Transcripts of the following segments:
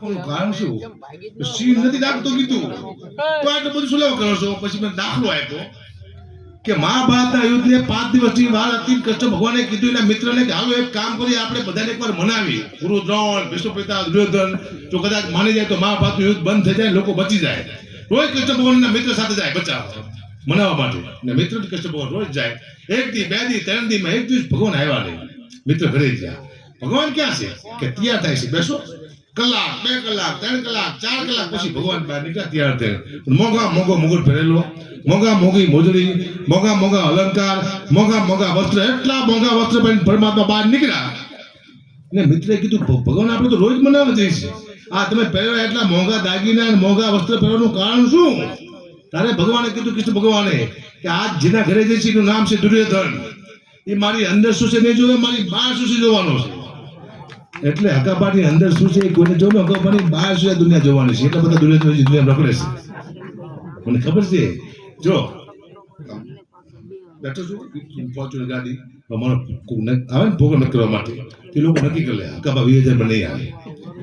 કોનું કારણ શું સીન નથી દાખતો કીધું તો આટલું બધું શું લેવા કરો છો પછી મેં દાખલો આપ્યો કે મહાભારતના યુદ્ધને 5 દિવસની વાર હતી કૃષ્ણ ભગવાને કીધું એના મિત્રને કે હાલો એક કામ કરીએ આપણે બધાને એકવાર મનાવી ગુરુ દ્રોણ ભીષ્મ પિતા દુર્યોધન જો કદાચ માની જાય તો મહાભારતનું યુદ્ધ બંધ થઈ જાય લોકો બચી જાય રોજ કૃષ્ણ ભગવાનના મિત્ર સાથે જાય બચાવવા મનાવવા માટે ને મિત્ર કૃષ્ણ ભગવાન રોજ જાય 1 દી 2 દી 3 દી માં એક દિવસ ભગવાન આવ્યા નહીં મિત્ર ઘરે ગયા ભગવાન ક્યાં છે કે તૈયાર થાય છે બેસો કલાક 2 કલાક 3 કલાક 4 કલાક પછી ભગવાન બહાર નીકળ્યા તૈયાર થઈને મોંઘો મુગટ પહેરેલો મોંઘી મોજડી મોંઘા અલંકાર મોંઘા વસ્ત્ર એટલા મોંઘા વસ્ત્ર પહેરીને પરમાત્મા બહાર નીકળ્યા ને મિત્રે કીધું ભગવાન આપણે તો રોજ મનાવવા જઈએ છીએ આ તમે પહેરેલા એટલા મોંઘા દાગીના અને મોંઘા વસ્ત્ર પહેરવાનું કારણ શું તારે ભગવાને કીધું કૃષ્ણ ભગવાને કે આ જેના ઘરે જઈ છે એનું નામ છે દુર્યોધન એ મારી અંદર શું છે નહીં જોવે મારી બહાર શું છે જોવાનો છે એટલે હકાબાની અંદર શું છે કોઈને જોવે હકાબાની બહાર શું છે દુનિયા જોવાની છે એટલા બધા દુર્યોધન દુનિયા રખડે છે મને ખબર છે જો બેઠો છું પહોંચ્યું ગાડી અમારો આવે ને ભોગવટ કરવા માટે એ લોકો નક્કી કરી લે હકાબા 20,000 માં નહીં આવે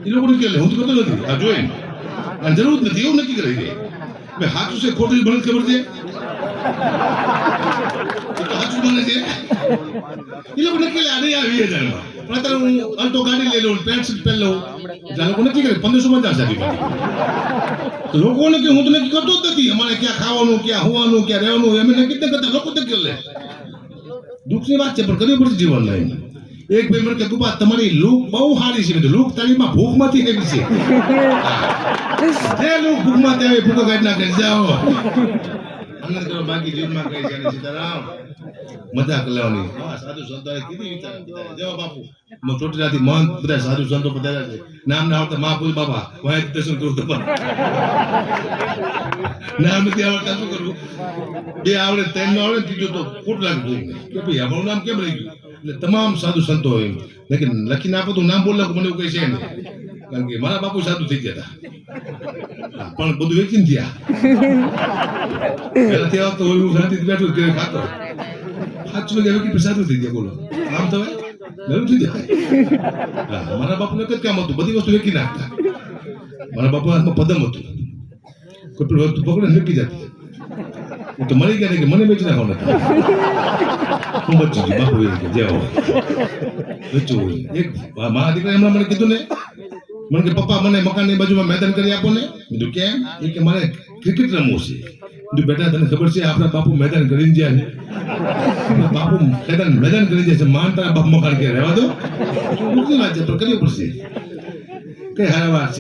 એ લોકો નક્કી લે હું તો કરતો નથી આ જોઈને અને જરૂર જ નથી એવું નક્કી કરી દે મેં સાચું છે ખોટું મને ખબર છે સાચું બને છે એ લોકો નક્કી લે આ નહીં આવે 20,000 માં પણ અત્યારે હું અલ્ટો ગાડી લઈ લઉં પેન્ટ શર્ટ પહેરી લઉં એટલે આ લોકો નક્કી કરે 1550 આપી લોકોને કે હું તો નક્કી કરતો જ નથી અમારે ક્યાં ખાવાનું ક્યાં હોવાનું ક્યાં રહેવાનું એમ નક્કી ન કરતા લોકો નક્કી કરે દુઃખની વાત છે પણ કરવી પડશે જીવન નહીં એક ભાઈ મને કે ગુપા તમારી લૂક બહુ સારી છે લૂક તારીમાં ભૂખમાંથી એવી છે જે લૂક ભૂખમાંથી આવે ભૂખો કાઢી નાખે જાઓ આનંદ કરો બાકી જીવનમાં કઈ જાણે સીતારામ મજાક લેવાની સાધુ સંતોએ કીધી વિચાર જવા બાપુ ચોટીલાથી મહંત બધા સાધુ સંતો બધા છે નામ ના આવડતા મહાપુરુષ બાપા વાય દર્શન કરું તો નામ નથી આવડતા શું કરવું 2 આવડે 3 નો આવડે ત્રીજો તો ખોટ લાગે કે ભાઈ આપણું નામ કેમ રહી ગયું એટલે તમામ સાધુ સંતો એમ લેકિન લખીને આપો તો નામ બોલે મને એવું કઈ છે નહીં કારણ કે મારા બાપુ સાધુ થઈ ગયા હતા પણ બધું વેચીને થયા પેલાથી આવતો હોય હું શાંતિથી બેઠું કે ખાતો 5 વાગે વેચી સાધુ થઈ ગયા બોલો આમ તો નવું થઈ જાય મારા બાપુને કઈ કામ હતું બધી વસ્તુ વેચી નાખતા મારા બાપુ હાથમાં પદમ હતું કોઈ વસ્તુ પકડે વેચી જતી હું તો મરી ગયા કે મને વેચી નાખવાનું હું બચી ગયું બાપુ જાઓ વેચવું હોય એક મારા દીકરા એમણે મને કીધું ને મને કે પપ્પા મને મકાનની બાજુમાં મેદાન કરી આપો ને કીધું કેમ એ કે મારે ક્રિકેટ રમવું છે કીધું બેટા તને ખબર છે આપણા બાપુ મેદાન કરીને જાય છે બાપુ મેદાન કરી જાય છે માન તારા બાપ મકાન કે રહેવા દો વાત છે પણ કરવી પડશે કઈ હારા વાત છે